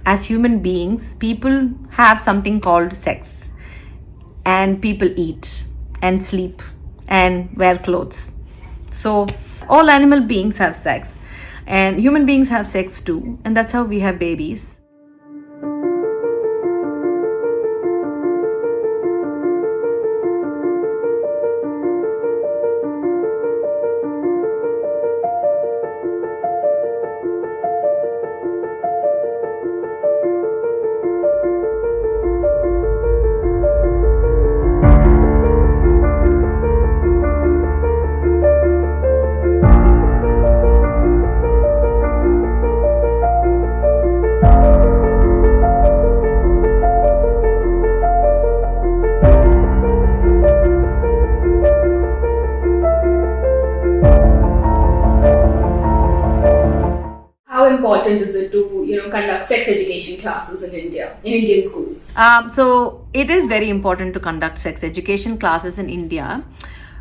as human beings, people have something called sex, and people eat and sleep and wear clothes. So, all animal beings have sex, and human beings have sex too, and that's how we have babies. How important is it to conduct sex education classes in India, in Indian schools? So it is very important to conduct sex education classes in India.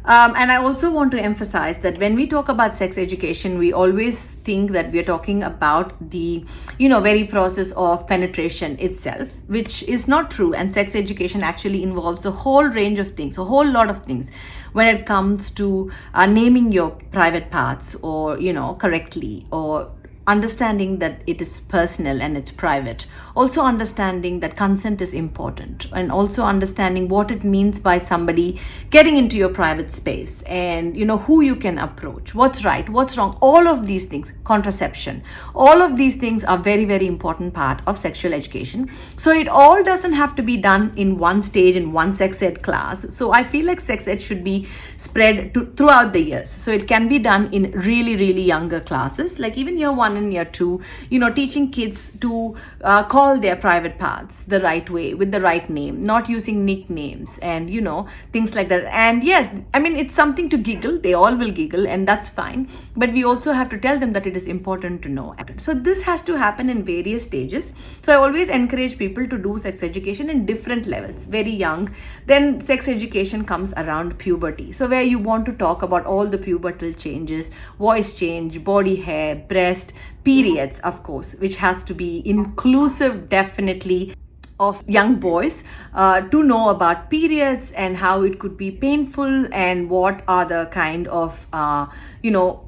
And I also want to emphasize that when we talk about sex education, we always think that we are talking about the, very process of penetration itself, which is not true. And sex education actually involves a whole range of things, a whole lot of things when it comes to naming your private parts, or, correctly, or understanding that it is personal and it's private, also understanding that consent is important, and also understanding what it means by somebody getting into your private space, and who you can approach, what's right, what's wrong, all of these things, contraception, all of these things are very, very important part of sexual education. So it all doesn't have to be done in one stage in one sex ed class. So I feel like sex ed should be spread throughout the years, so it can be done in really, really younger classes, like even year 1 and year 2, teaching kids to call their private parts the right way, with the right name, not using nicknames, and things like that. And yes, I mean, it's something to giggle, they all will giggle, and that's fine, but we also have to tell them that it is important to know. So this has to happen in various stages. So I always encourage people to do sex education in different levels. Very young, then sex education comes around puberty, so where you want to talk about all the pubertal changes, voice change, body hair, breast, periods, of course, which has to be inclusive, definitely, of young boys, to know about periods and how it could be painful, and what are the kind of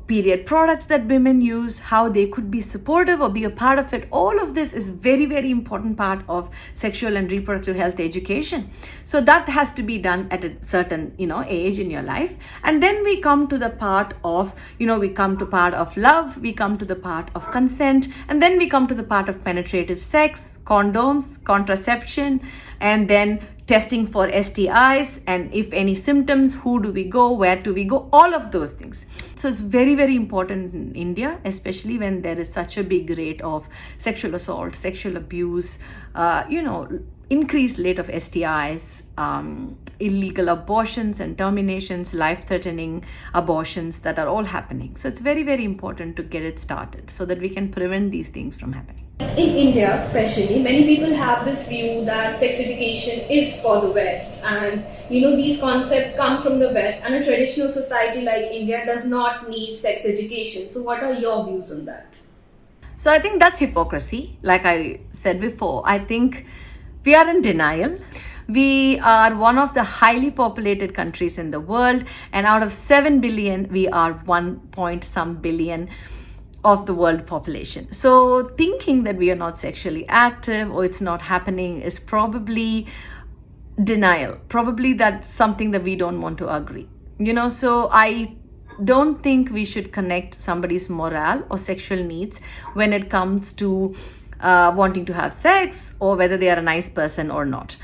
period products that women use, how they could be supportive or be a part of it. All of this is very, very important part of sexual and reproductive health education. So that has to be done at a certain age in your life. And then we come to the part of part of love, we come to the part of consent, and then we come to the part of penetrative sex, condoms, contraception, and then testing for STIs, and if any symptoms, who do we go, where do we go, all of those things. So it's very, very important in India, especially when there is such a big rate of sexual assault, sexual abuse, increased rate of STIs, illegal abortions and terminations, life-threatening abortions that are all happening. So it's very, very important to get it started so that we can prevent these things from happening. In India, especially, many people have this view that sex education is for the West, and these concepts come from the West, and a traditional society like India does not need sex education. So, what are your views on that? So I think that's hypocrisy. Like I said before, I think we are in denial. We are one of the highly populated countries in the world, and out of 7 billion, we are 1 point some billion of the world population. So thinking that we are not sexually active or it's not happening is probably denial. Probably that's something that we don't want to agree. So I don't think we should connect somebody's morale or sexual needs when it comes to wanting to have sex, or whether they are a nice person or not.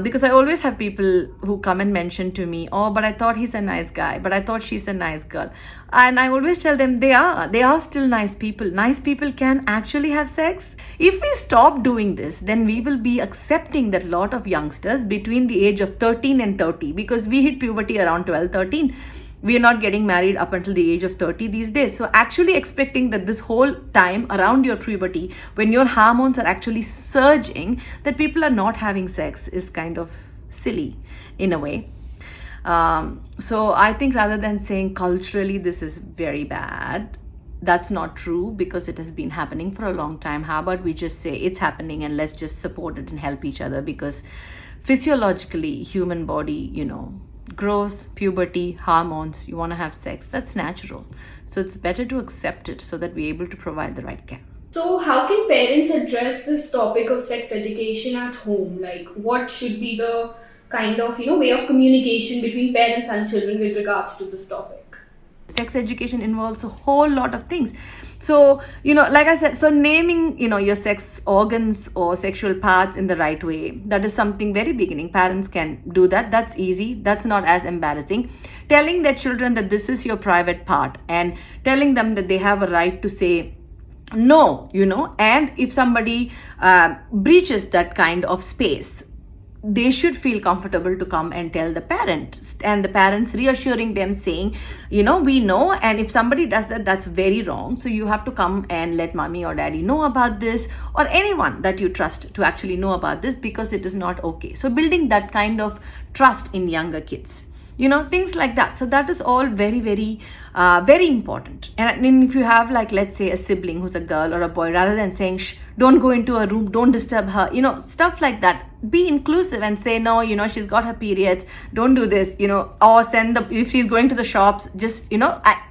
Because I always have people who come and mention to me, oh, but I thought he's a nice guy, but I thought she's a nice girl. And I always tell them they are still nice people. Nice people can actually have sex. If we stop doing this, then we will be accepting that a lot of youngsters between the age of 13 and 30, because we hit puberty around 12, 13. We are not getting married up until the age of 30 these days. So actually expecting that this whole time around your puberty, when your hormones are actually surging, that people are not having sex is kind of silly in a way. So I think rather than saying culturally this is very bad, that's not true because it has been happening for a long time. How about we just say it's happening and let's just support it and help each other, because physiologically human body, grows, puberty, hormones, you want to have sex, that's natural. So it's better to accept it so that we're able to provide the right care. So, how can parents address this topic of sex education at home? Like, what should be the kind of way of communication between parents and children with regards to this topic? Sex education involves a whole lot of things. So, like I said, so naming, your sex organs or sexual parts in the right way, that is something very beginning. Parents can do that. That's easy. That's not as embarrassing. Telling their children that this is your private part and telling them that they have a right to say no, and if somebody breaches that kind of space, they should feel comfortable to come and tell the parent, and the parents reassuring them saying, we know, and if somebody does that, that's very wrong. So you have to come and let mommy or daddy know about this, or anyone that you trust to actually know about this, because it is not okay. So building that kind of trust in younger kids, things like that. So that is all very, very, very important. And if you have, like, let's say a sibling who's a girl or a boy, rather than saying, shh, don't go into a room, don't disturb her, stuff like that. Be inclusive and say, no, she's got her periods, don't do this, or if she's going to the shops, just,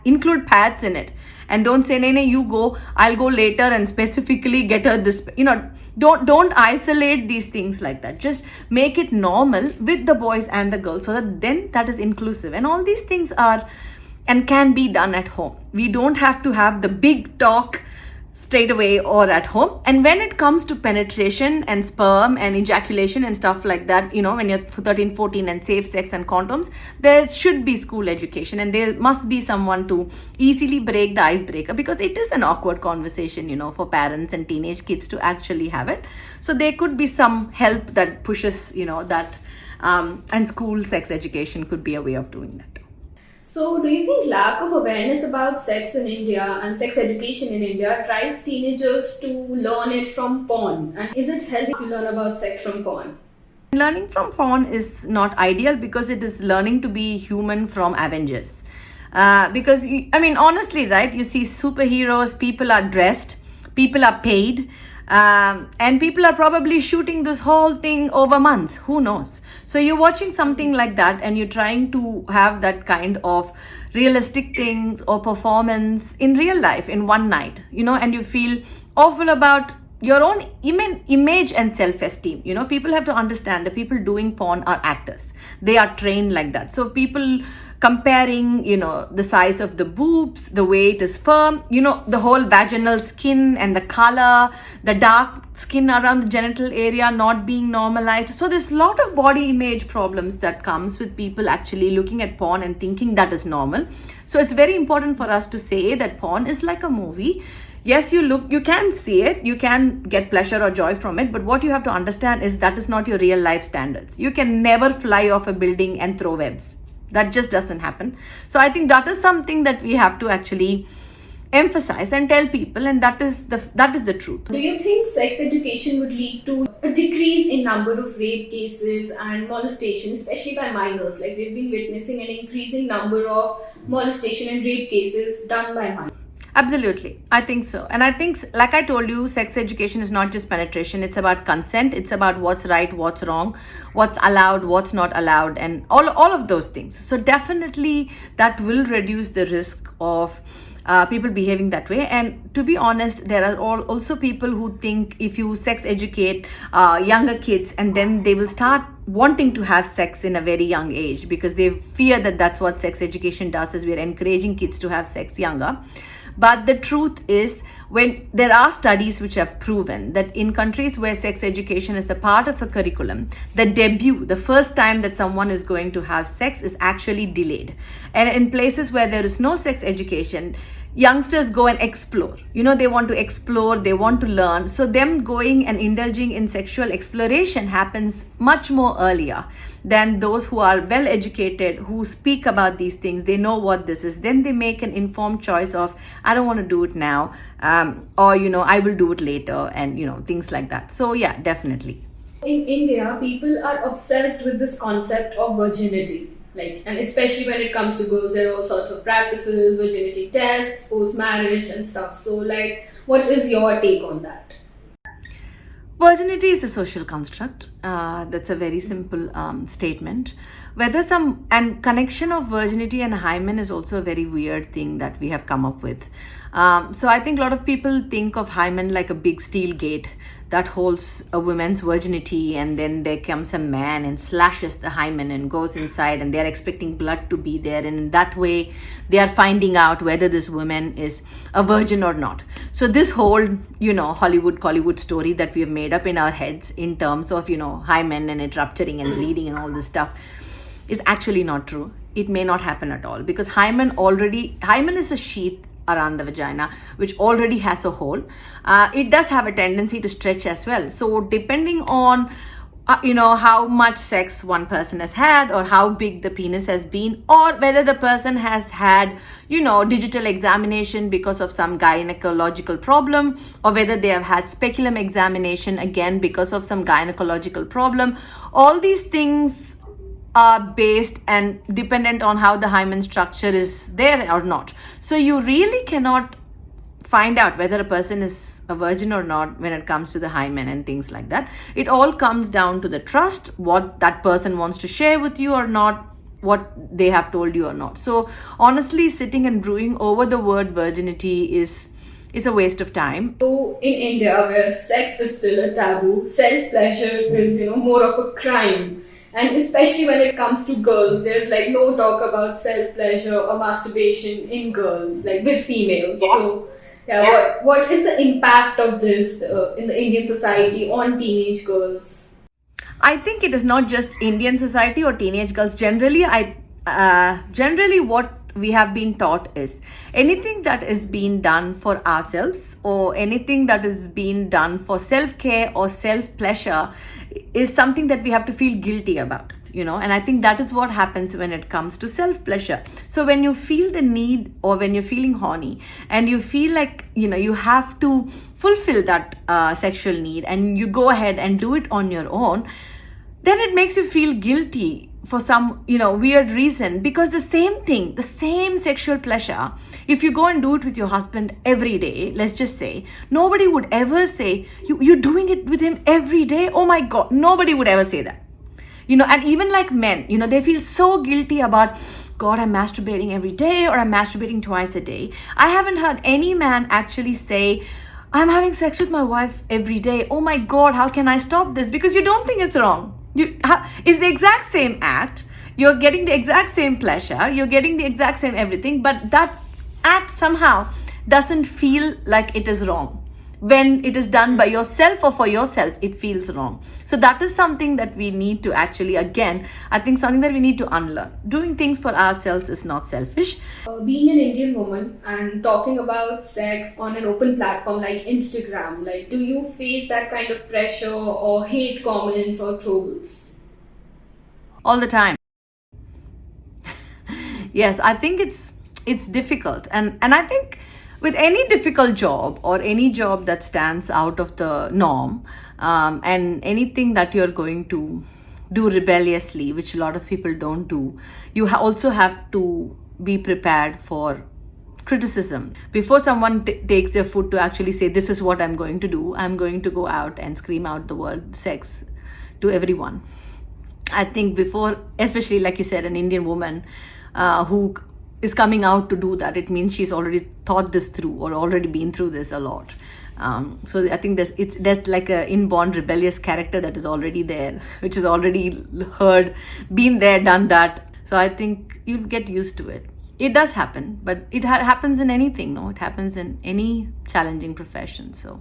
include pads in it. And don't say, nay, you go, I'll go later and specifically get her this, don't isolate these things like that. Just make it normal with the boys and the girls, so that then that is inclusive. And all these things are and can be done at home. We don't have to have the big talk straight away or at home. And when it comes to penetration and sperm and ejaculation and stuff like that, when you're 13, 14 and safe sex and condoms, there should be school education, and there must be someone to easily break the icebreaker, because it is an awkward conversation, for parents and teenage kids to actually have it. So there could be some help that pushes, that, and school sex education could be a way of doing that. So, do you think lack of awareness about sex in India and sex education in India drives teenagers to learn it from porn? And is it healthy to learn about sex from porn? Learning from porn is not ideal, because it is learning to be human from Avengers. Because, honestly, right, you see superheroes, people are dressed, people are paid, and people are probably shooting this whole thing over months. Who knows? So you're watching something like that and you're trying to have that kind of realistic things or performance in real life in one night, and you feel awful about your own image and self-esteem. People have to understand that people doing porn are actors. They are trained like that. So people comparing, the size of the boobs, the way it is firm, the whole vaginal skin and the color, the dark skin around the genital area not being normalized. So there's a lot of body image problems that comes with people actually looking at porn and thinking that is normal. So it's very important for us to say that porn is like a movie. Yes, you can see it, you can get pleasure or joy from it, but what you have to understand is that is not your real life standards. You can never fly off a building and throw webs. That just doesn't happen. So I think that is something that we have to actually emphasize and tell people, and that is the truth. Do you think sex education would lead to a decrease in number of rape cases and molestation, especially by minors? Like, we've been witnessing an increasing number of molestation and rape cases done by minors. Absolutely. I think so. And I think, like I told you, sex education is not just penetration. It's about consent. It's about what's right, what's wrong, what's allowed, what's not allowed, and all of those things. So definitely that will reduce the risk of people behaving that way. And to be honest, there are also people who think if you sex educate younger kids, and then they will start wanting to have sex in a very young age, because they fear that that's what sex education does, is we're encouraging kids to have sex younger. But the truth is, when there are studies which have proven that in countries where sex education is a part of a curriculum, the first time that someone is going to have sex is actually delayed. And in places where there is no sex education, youngsters go and explore. They want to explore, they want to learn. So them going and indulging in sexual exploration happens much more earlier than those who are well educated, who speak about these things. They know what this is. Then they make an informed choice of, I don't want to do it now, or I will do it later, and things like that. So yeah, definitely. In India, people are obsessed with this concept of virginity. Like, and especially when it comes to girls, there are all sorts of practices, virginity tests, post marriage, and stuff. So, like, what is your take on that? Virginity is a social construct. That's a very simple statement. And connection of virginity and hymen is also a very weird thing that we have come up with. So I think a lot of people think of hymen like a big steel gate that holds a woman's virginity, and then there comes a man and slashes the hymen and goes inside, and they're expecting blood to be there, and in that way they are finding out whether this woman is a virgin or not. So this whole Hollywood story that we have made up in our heads in terms of hymen and it rupturing and bleeding and all this stuff is actually not true. It may not happen at all, because hymen is a sheath around the vagina which already has a hole. It does have a tendency to stretch as well. So depending on how much sex one person has had, or how big the penis has been, or whether the person has had digital examination because of some gynecological problem, or whether they have had speculum examination again because of some gynecological problem, all these things are based and dependent on how the hymen structure is there or not. So you really cannot find out whether a person is a virgin or not when it comes to the hymen and things like that. It all comes down to the trust, what that person wants to share with you or not, what they have told you or not. So honestly, sitting and brewing over the word virginity is a waste of time. So in India, where sex is still a taboo, self-pleasure is more of a crime. And especially when it comes to girls, there's like no talk about self-pleasure or masturbation in girls, like with females. So, what is the impact of this in the Indian society on teenage girls? I think it is not just Indian society or teenage girls. Generally, what we have been taught is anything that is being done for ourselves, or anything that is being done for self-care or self-pleasure, is something that we have to feel guilty about, and I think that is what happens when it comes to self-pleasure. So when you feel the need, or when you're feeling horny and you feel like you have to fulfill that sexual need, and you go ahead and do it on your own, then it makes you feel guilty for some weird reason, because the same sexual pleasure, if you go and do it with your husband every day, let's just say, nobody would ever say you're doing it with him every day. Oh my god, nobody would ever say that. And even like men, they feel so guilty about, God, I'm masturbating every day, or I'm masturbating twice a day. I haven't heard any man actually say, I'm having sex with my wife every day. Oh my god, how can I stop this? Because you don't think it's wrong. It's the exact same act. You're getting the exact same pleasure. You're getting the exact same everything. But that act somehow doesn't feel like it is wrong. When it is done by yourself or for yourself, it feels wrong. So that is something that we need to actually, again, I think something that we need to unlearn. Doing things for ourselves is not selfish. Being an Indian woman and talking about sex on an open platform like Instagram, like, do you face that kind of pressure or hate comments or trolls? All the time. Yes, I think it's difficult. And I think with any difficult job, or any job that stands out of the norm, and anything that you're going to do rebelliously, which a lot of people don't do, you also have to be prepared for criticism. Before someone takes their foot to actually say, this is what I'm going to do, I'm going to go out and scream out the word sex to everyone. I think before, especially like you said, an Indian woman who is coming out to do that, it means she's already thought this through, or already been through this a lot. So I think there's like an inborn rebellious character that is already there, which is already heard, been there, done that. So I think you'll get used to it. It does happen, but it happens in anything, no? It happens in any challenging profession. So